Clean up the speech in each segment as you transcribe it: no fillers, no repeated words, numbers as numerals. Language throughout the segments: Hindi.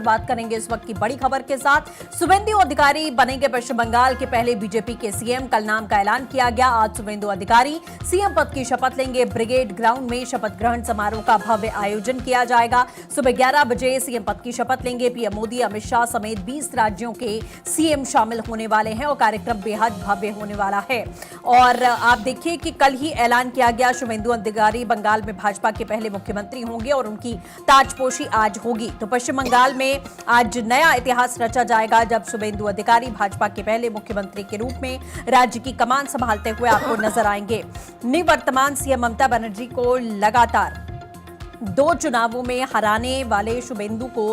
बात करेंगे इस वक्त की बड़ी खबर के साथ। शुभेंदु अधिकारी बनेंगे पश्चिम बंगाल के पहले बीजेपी के सीएम। कल नाम का ऐलान किया गया। आज शुभेंदु अधिकारी सीएम पद की शपथ लेंगे। ब्रिगेड ग्राउंड में शपथ ग्रहण समारोह का भव्य आयोजन किया जाएगा। सुबह 11 बजे सीएम पद की शपथ लेंगे। पीएम मोदी, अमित शाह समेत 20 राज्यों के सीएम शामिल होने वाले हैं और कार्यक्रम बेहद भव्य होने वाला है। और आप देखिए कि कल ही ऐलान किया गया, शुभेंदु अधिकारी बंगाल में भाजपा के पहले मुख्यमंत्री होंगे और उनकी ताजपोशी आज होगी। तो पश्चिम बंगाल में आज नया इतिहास रचा जाएगा जब शुभेंदु अधिकारी भाजपा के पहले मुख्यमंत्री के रूप में राज्य की कमान संभालते हुए आपको नजर आएंगे। निवर्तमान सीएम ममता बनर्जी को लगातार 2 चुनावों में हराने वाले शुभेंदु को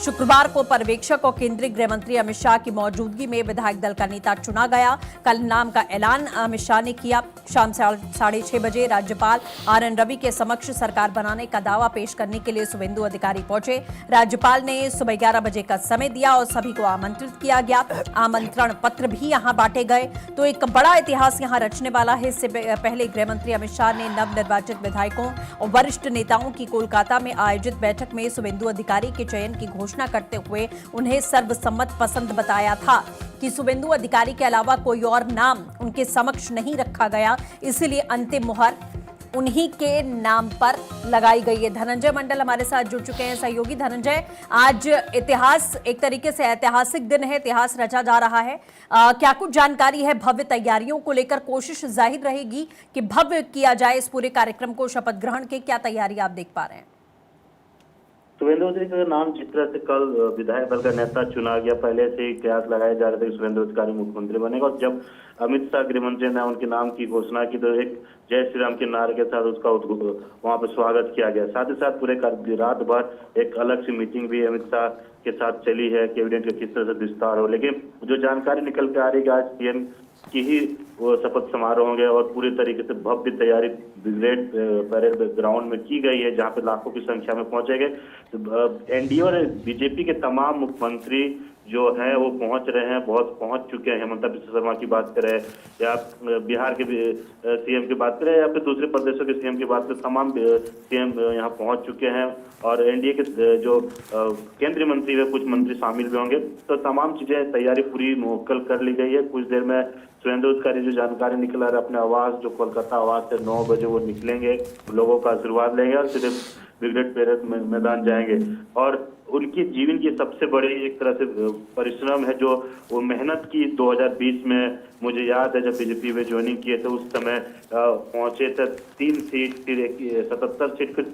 शुक्रवार को पर्यवेक्षक और केंद्रीय गृह मंत्री अमित शाह की मौजूदगी में विधायक दल का नेता चुना गया। कल नाम का ऐलान अमित शाह ने किया। शाम 6:30 बजे राज्यपाल RN रवि के समक्ष सरकार बनाने का दावा पेश करने के लिए शुभेंदु अधिकारी पहुंचे। राज्यपाल ने सुबह 11 बजे का समय दिया और सभी को आमंत्रित किया गया। आमंत्रण पत्र भी यहां बांटे गए। तो एक बड़ा इतिहास यहां रचने वाला है। इससे पहले गृह मंत्री अमित शाह ने नवनिर्वाचित विधायकों और वरिष्ठ नेताओं की कोलकाता में आयोजित बैठक में शुभेंदु अधिकारी के चयन की घोषणा करते हुए उन्हें सर्वसम्मत पसंद बताया था कि शुभेंदु अधिकारी के अलावा कोई और नाम उनके समक्ष नहीं रखा गया, इसलिए अंतिम मुहर उन्हीं के नाम पर लगाई गई है। धनंजय मंडल हमारे साथ जुड़ चुके हैं। सहयोगी धनंजय, आज इतिहास, एक तरीके से ऐतिहासिक दिन है, इतिहास रचा जा रहा है। क्या कुछ जानकारी है? भव्य तैयारियों को लेकर कोशिश जाहिर रहेगी कि भव्य किया जाए इस पूरे कार्यक्रम को। शपथ ग्रहण के क्या तैयारी आप देख पा रहे हैं? शुभेंदु अधिकारी का नाम जिस तरह से कल विधायक दल का नेता चुना गया, पहले से ही कयास लगाए जा रहे थे कि शुभेंदु अधिकारी मुख्यमंत्री बनेगा। और जब अमित शाह गृह मंत्री ने उनके नाम की घोषणा की तो एक जय श्री राम के नारे के साथ उसका वहां पर स्वागत किया गया। साथ ही साथ पूरे रात भर एक अलग सी मीटिंग भी अमित शाह के साथ चली है, कैबिनेट का किस तरह से विस्तार हो। लेकिन जो जानकारी निकल के आ रही है आज सीएम की ही वो शपथ समारोह होंगे और पूरी तरीके से भव्य तैयारी ब्रिगेड परेड ग्राउंड में की गई है, जहां पे लाखों की संख्या में पहुंचेंगे। तो एनडीए और बीजेपी के तमाम मुख्यमंत्री जो है वो पहुंच रहे हैं, बहुत पहुंच चुके हैं। हेमंत बिस्वा शर्मा की बात करें या बिहार के सीएम की बात करें या फिर दूसरे प्रदेशों के सीएम की बात करें, तमाम सीएम यहाँ पहुंच चुके हैं। और एनडीए के जो केंद्रीय मंत्री है, कुछ मंत्री शामिल भी होंगे। तो तमाम चीजें तैयारी पूरी मुकम्मल कर ली गई है। कुछ देर में शुभेंदु अधिकारी जो जानकारी निकला है अपने आवास, जो कोलकाता आवास से 9 बजे वो निकलेंगे, लोगों का आशीर्वाद लेंगे और सीधे ब्रिगेड परेड मैदान जाएंगे। और उनकी जीवन की सबसे बड़ी एक तरह से परिश्रम है जो वो मेहनत की। 2020 में मुझे याद है जब बीजेपी में ज्वाइनिंग किए थे, उस समय पहुंचे थे 3 सीट, फिर 77 सीट, फिर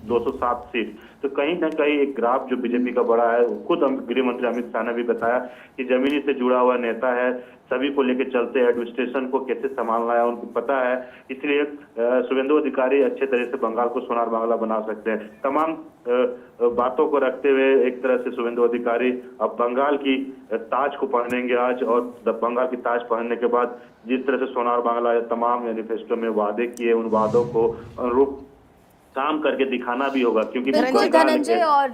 207 सीट। तो कहीं ना कहीं एक ग्राफ जो बीजेपी का बड़ा है, खुद गृह मंत्री अमित शाह ने भी बताया कि जमीनी से जुड़ा हुआ नेता है, सभी को लेकर चलते हैं, एडमिनिस्ट्रेशन को कैसे संभालना है उनको पता है। इसलिए शुभेंदु अधिकारी अच्छे तरह से बंगाल को सोनार बांग्ला बना सकते हैं। तमाम बातों को रखते हुए एक तरह से शुभेंदु अधिकारी अब बंगाल की ताज को पहनेंगे आज, और बंगाल की ताज पहनने के बाद जिस तरह से सोनार बांग्ला तमाम मैनिफेस्टो में वादे किए, उन वादों को अनुरूप काम करके दिखाना भी होगा। क्योंकि धनंजय और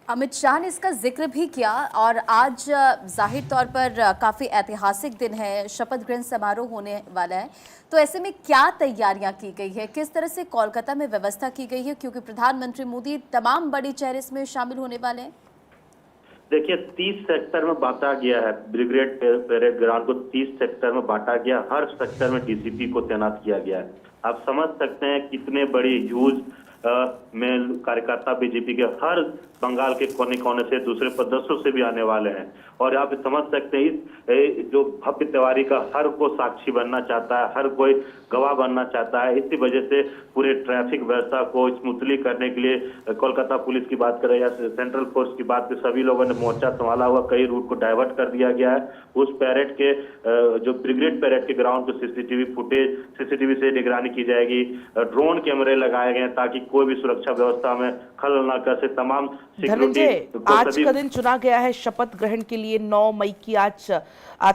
अमित शाह ने इसका जिक्र भी किया और आज जाहिर तौर पर काफी ऐतिहासिक दिन है, शपथ ग्रहण समारोह होने वाला है। तो ऐसे में क्या तैयारियां की गई है, किस तरह से कोलकाता में व्यवस्था की गई है, क्योंकि प्रधानमंत्री मोदी तमाम बड़े चेहरे इसमें शामिल होने वाले हैं? देखिए 30 सेक्टर में बांटा गया है ब्रिगेड परेड ग्राउंड को, 30 सेक्टर में बांटा गया। हर सेक्टर में डीसीपी को तैनात किया गया है। आप समझ सकते हैं कितने बड़ी ह्यूज में कार्यकर्ता बीजेपी के हर बंगाल के कोने कोने से, दूसरे प्रदेशों से भी आने वाले हैं। और आप समझ सकते हैं इस जो भव्य त्योहारी का हर को साक्षी बनना चाहता है, हर कोई गवाह बनना चाहता है। इसी वजह से पूरे ट्रैफिक व्यवस्था को स्मूथली करने के लिए कोलकाता पुलिस की बात करें या सेंट्रल फोर्स की बात करें, सभी लोगों ने मोर्चा संभाला हुआ, कई रूट को डाइवर्ट कर दिया गया है। उस पैरेड के जो ब्रिगेड पैरेड के ग्राउंड को सीसीटीवी से निगरानी की जाएगी। ड्रोन कैमरे लगाए गए ताकि कोई भी सुरक्षा व्यवस्था में खलल न कर सके। तमाम धनंजय, आज का दिन चुना गया है शपथ ग्रहण के लिए 9 मई की आज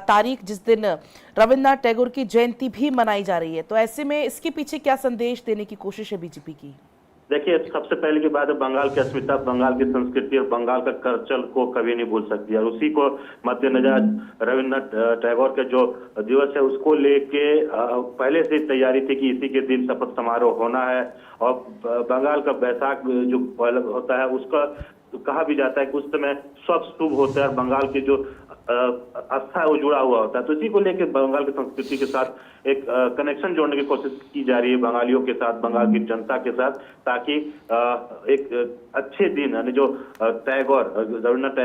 तारीख, जिस दिन रविन्द्रनाथ टैगोर की जयंती भी मनाई जा रही है। तो ऐसे में इसके पीछे क्या संदेश देने की कोशिश है बीजेपी की? देखिए, सबसे पहले की बात है, बंगाल की अस्मिता, बंगाल की संस्कृति और बंगाल का कल्चर को कभी नहीं भूल सकती है। और उसी को मद्देनजर रविन्द्रनाथ टैगोर के जो दिवस है उसको लेके पहले से तैयारी थी कि इसी के दिन शपथ समारोह होना है। और बंगाल का बैसाख जो पहले होता है उसका कहा भी जाता है कि उस समय सब शुभ होता है और बंगाल की जो आस्था है वो जुड़ा हुआ होता है। तो इसी को लेकर बंगाल की संस्कृति के साथ एक कनेक्शन जोड़ने की कोशिश की जा रही है बंगालियों के साथ, बंगाल की जनता के साथ, ताकि एक अच्छे दिन यानी जो रविन्द्रनाथ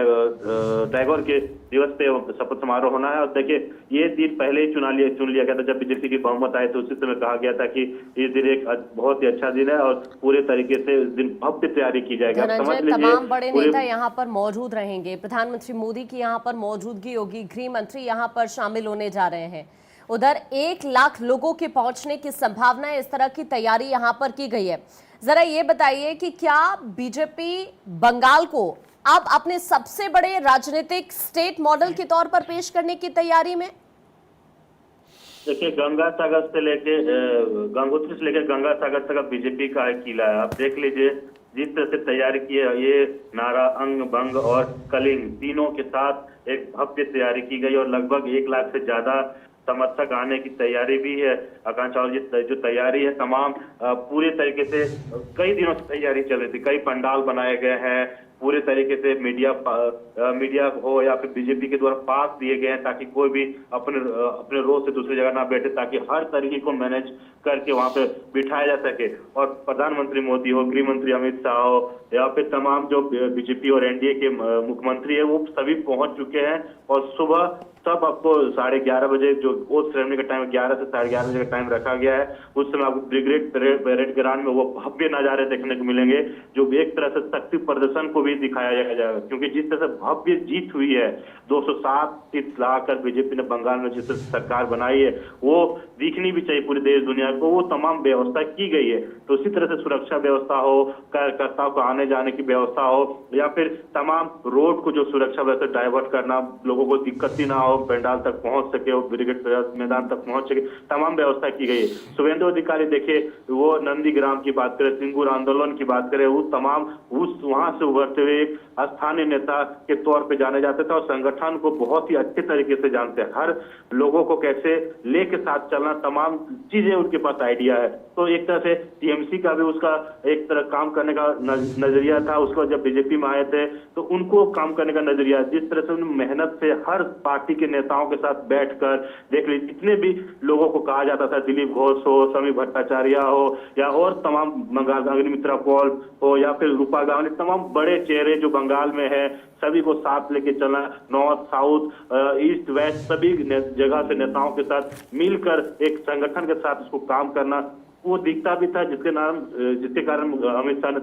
टैगोर के दिवस पे शपथ समारोह होना है। और देखिए, ये दिन पहले ही चुन लिया गया था जब बीजेपी की बहुमत आई, तो उसी समय कहा गया था कि इस दिन एक बहुत ही अच्छा दिन है और पूरे तरीके से इस दिन भव्य तैयारी की जाएगी। धनंजय, तमाम बड़े नेता यहाँ पर मौजूद रहेंगे, प्रधानमंत्री मोदी की यहाँ पर मौजूदगी होगी, गृह मंत्री यहाँ पर शामिल होने जा रहे हैं। उधर 1 लाख लोगों के पहुंचने की संभावना है, इस तरह की तैयारी यहाँ पर की गई है। जरा ये बताइए कि क्या बीजेपी बंगाल को अब अपने सबसे बड़े राजनीतिक स्टेट मॉडल के तौर पर पेश करने की तैयारी में? देखिए, गंगा सागर से लेके गंगोत्री से लेकर गंगा सागर तक बीजेपी का एक किला है। आप देख लीजिए जिस तरह से तैयारी की है, ये नारा, अंग भंग और कलिंग तीनों के साथ एक भव्य तैयारी की गई और लगभग 1 लाख से ज्यादा समर्थक आने की तैयारी भी है। आकांक्षा, और ये जो तैयारी है तमाम पूरे तरीके से कई दिनों से तैयारी चल रही थी, कई पंडाल बनाए गए हैं, पूरे तरीके से मीडिया हो या फिर बीजेपी के द्वारा पास दिए गए हैं ताकि कोई भी अपने रोज से दूसरी जगह ना बैठे, ताकि हर तरीके को मैनेज करके वहां पे बिठाया जा सके। और प्रधानमंत्री मोदी हो, गृह मंत्री अमित शाह हो या फिर तमाम जो बीजेपी और एनडीए के मुख्यमंत्री है वो सभी पहुंच चुके हैं। और सुबह सब आपको 11:30 बजे जो ओथ सेरेमनी का टाइम 11 से 11:30 बजे का टाइम रखा गया है, उस समय आपको ब्रिगेड परेड ग्राउंड में वो भव्य नजारे देखने को मिलेंगे, जो एक तरह से शक्ति प्रदर्शन को भी दिखाया जाएगा। क्योंकि जिस तरह से भव्य जीत हुई है, 207 सीट लाकर बीजेपी ने बंगाल में जिस सरकार बनाई है, वो दिखनी भी चाहिए पूरे देश दुनिया को, वो तमाम व्यवस्था की गई है। तो उसी तरह से सुरक्षा व्यवस्था हो, कार्यकर्ताओं को आने जाने की व्यवस्था हो या फिर तमाम रोड को जो सुरक्षा व्यवस्था डाइवर्ट करना, लोगों को दिक्कत ही ना हो, पंडाल तक पहुंच सके, वो ब्रिगेड मैदान तक पहुंच सके, तमाम व्यवस्था की गई है। शुभेंदु अधिकारी देखिए, वो नंदीग्राम की बात करें, सिंगूर आंदोलन की बात करें, वो तमाम वहां से उभरते हुए एक स्थानीय नेता के तौर पे जाने जाते थे और संगठन को बहुत ही अच्छे तरीके से जानते हैं। हर लोगों को कैसे लेके साथ चलना, तमाम चीजें उनके पास आइडिया है। तो एक तरह से टीएमसी का भी उसका एक तरह काम करने का नजरिया था। उसको जब बीजेपी में आए थे तो उनको काम करने का नजरिया, जिस तरह से उन्होंने मेहनत से हर पार्टी के नेताओं के साथ बैठकर देख ली, जितने भी लोगों को कहा जाता था, दिलीप घोष हो, समी भट्टाचार्य हो या और तमाम अग्निमित्रा पॉल हो या फिर रूपा गांधी, तमाम बड़े चेहरे जो बंगाल में है, सभी को साथ लेके चलना, नॉर्थ साउथ ईस्ट वेस्ट सभी जगह से नेताओं के साथ मिलकर एक संगठन के साथ इसको काम करना, वो दिखता भी था, जिसके कारण अमित शाह ने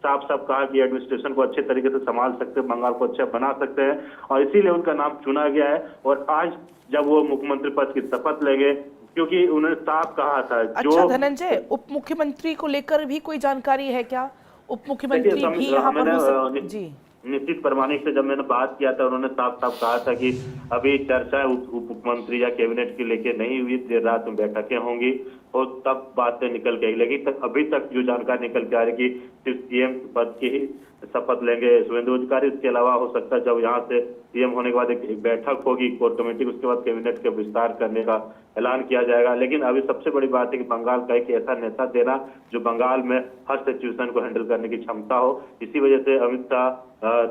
साफ कहा कि एडमिनिस्ट्रेशन को अच्छे तरीके से संभाल सकते हैं, बंगाल को अच्छा बना सकते हैं और इसीलिए उनका नाम चुना गया है। और आज जब वो मुख्यमंत्री पद की शपथ लेंगे, क्योंकि उन्होंने साफ कहा था। अच्छा धनंजय, उप मुख्यमंत्री को लेकर भी कोई जानकारी है क्या? उप मुख्यमंत्री भी यहाँ पर हो सकते? जी, निश्चित प्रामाणिक से जब मैंने बात किया था, उन्होंने साफ कहा था कि अभी चर्चा उप मुख्यमंत्री या कैबिनेट की लेके नहीं हुई, देर रात में बैठकें होंगी और तब बातें निकल गई। लेकिन अभी तक जो जानकारी निकल के आ रही कि सिर्फ सीएम पद की ही शपथ लेंगे शुभेंदु अधिकारी। इसके अलावा हो सकता है जब यहाँ से सीएम होने के बाद एक बैठक होगी कोर कमेटी, उसके बाद कैबिनेट के विस्तार करने का ऐलान किया जाएगा। लेकिन अभी सबसे बड़ी बात है कि बंगाल का एक ऐसा नेता देना जो बंगाल में हर सिचुएशन को हैंडल करने की क्षमता हो। इसी वजह से अमित शाह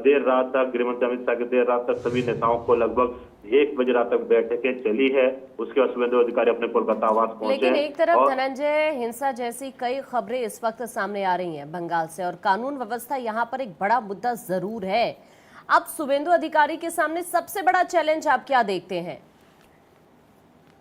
देर रात तक, गृहमंत्री अमित शाह के देर रात तक सभी नेताओं को लगभग 1 बजे रात तक बैठकें चली है। उसके बाद शुभेंदु अधिकारी अपने कोलकाता आवास पहुंचे। लेकिन एक तरफ धनंजय, हिंसा जैसी कई खबरें इस वक्त सामने आ रही हैं बंगाल से और कानून व्यवस्था यहाँ पर एक बड़ा मुद्दा जरूर है। अब शुभेंदु अधिकारी के सामने सबसे बड़ा चैलेंज आप क्या देखते हैं?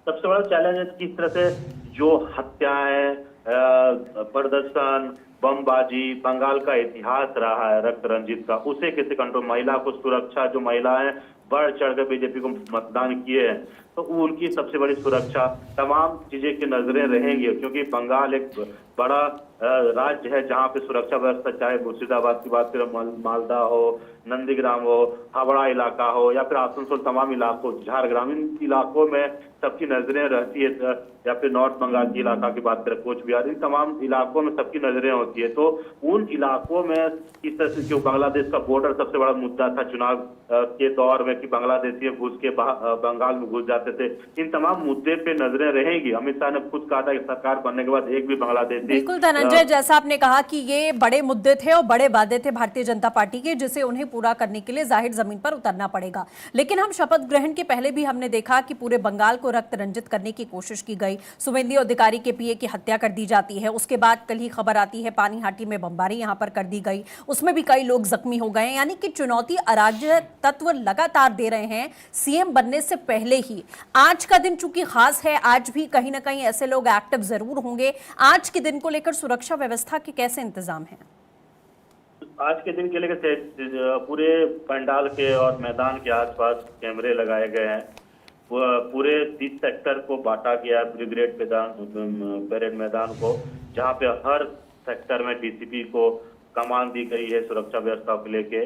सबसे बड़ा चैलेंज है किस तरह से जो हत्याएं, प्रदर्शन, बमबाजी बंगाल का इतिहास रहा है रक्त रंजित का, उसे कैसे कंट्रोल, महिला को सुरक्षा, जो महिलाएं बढ़ चढ़कर बीजेपी को मतदान किए हैं, तो उनकी सबसे बड़ी सुरक्षा तमाम चीजें की नजरें रहेंगी, क्योंकि बंगाल एक बड़ा राज्य है जहां पे सुरक्षा व्यवस्था, चाहे मुर्शिदाबाद की बात करें, मालदा हो, नंदीग्राम हो, हावड़ा इलाका हो या फिर आसनसोल, तमाम इलाकों, झारग्राम, इन इलाकों में सबकी नजरें रहती है, या फिर नॉर्थ बंगाल के इलाका की बात करें, कोच बिहार, इन तमाम इलाकों में सबकी नजरें होती है। तो उन इलाकों में इस तरह से, जो बांग्लादेश का बॉर्डर सबसे बड़ा मुद्दा था चुनाव के दौर में कि बांग्लादेशी घुस के बंगाल में घुस जाते थे, इन तमाम मुद्दे पे नजरें रहेंगी। अमित शाह ने खुद कहा था कि सरकार बनने के बाद एक भी बांग्लादेशी, बिल्कुल धनंजय, जैसा आपने कहा कि ये बड़े मुद्दे थे और बड़े वादे थे भारतीय जनता पार्टी के, जिसे उन्हें पूरा करने के लिए जाहिर जमीन पर उतरना पड़ेगा। लेकिन हम शपथ ग्रहण के पहले भी हमने देखा कि पूरे बंगाल को रक्त रंजित करने की कोशिश की गई। शुभेंदु अधिकारी के पीए की हत्या कर दी जाती है, उसके बाद कल ही खबर आती है पानीहाटी में बमबारी यहां पर कर दी गई, उसमें भी कई लोग जख्मी हो गए। यानी कि चुनौती अराजक तत्व लगातार दे रहे हैं सीएम बनने से पहले ही। आज का दिन चूंकि खास है, आज भी कहीं ना कहीं ऐसे लोग एक्टिव जरूर होंगे। आज के दिन को लेकर सुरक्षा व्यवस्था के कैसे इंतजाम हैं? आज के दिन के लिए पूरे पंडाल के और मैदान के आसपास कैमरे लगाए गए हैं। पूरे 30 सेक्टर को बांटा गया, ब्रिगेड परेड मैदान को, जहां पे हर सेक्टर में डीसीपी को कमान दी गई है सुरक्षा व्यवस्था को लेके।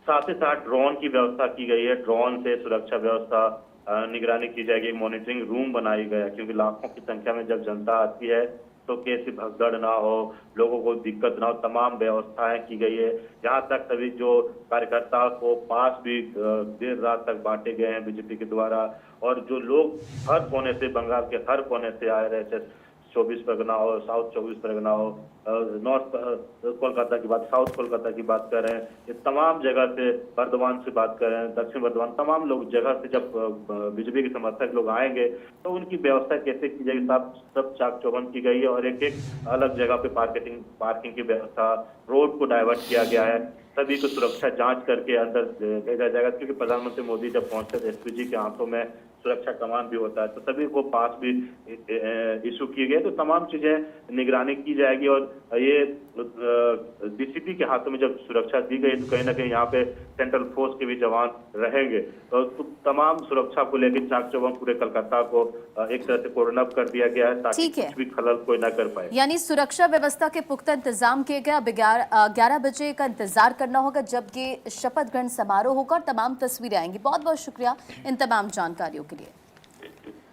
साथ ही साथ ड्रोन की व्यवस्था की गई है, ड्रोन से सुरक्षा व्यवस्था निगरानी की जाएगी। मॉनिटरिंग रूम बनाई गया, क्योंकि लाखों की संख्या में जब जनता आती है तो कैसी भगदड़ ना हो, लोगों को दिक्कत ना हो, तमाम व्यवस्थाएं की गई है। यहाँ तक सभी जो कार्यकर्ताओं को पास भी देर रात तक बांटे गए हैं बीजेपी के द्वारा। और जो लोग हर कोने से, बंगाल के हर कोने से आए रहे थे, 24 परगना हो, साउथ 24 परगना हो, नॉर्थ कोलकाता की बात, साउथ कोलकाता की बात कर रहे हैं, ये तमाम जगह से, बर्धमान से बात कर रहे हैं, दक्षिण बर्धमान, तमाम लोग जगह से जब बीजेपी के समर्थक लोग आएंगे तो उनकी व्यवस्था कैसे की जाएगी, सब चाक चौबंद की गई है। और एक अलग जगह पे पार्किंग की व्यवस्था, रोड को डाइवर्ट किया गया है, सभी को सुरक्षा जांच करके अंदर भेजा जाएगा, क्योंकि प्रधानमंत्री मोदी जब पहुंचते थे एसपीजी के हाथों में सुरक्षा कमान भी होता है, तो सभी को पास भी इशू किए गए। तो तमाम चीजें निगरानी की जाएगी। और ये डीसीपी के हाथों में जब सुरक्षा दी गई तो कहीं ना कहीं यहाँ पे सेंट्रल फोर्स के भी जवान रहेंगे। तो तमाम सुरक्षा को लेकर चाक चौबंद पूरे कलकत्ता को एक तरह से कोर्डन अप कर दिया गया है, ताकि कुछ भी खलल कोई न कर पाए। यानी सुरक्षा व्यवस्था के पुख्ता इंतजाम किए गए। अब 11 बजे का इंतजार करना होगा जब ये शपथ ग्रहण समारोह होगा और तमाम तस्वीरें आएंगी। बहुत बहुत शुक्रिया इन तमाम जानकारियों के लिए।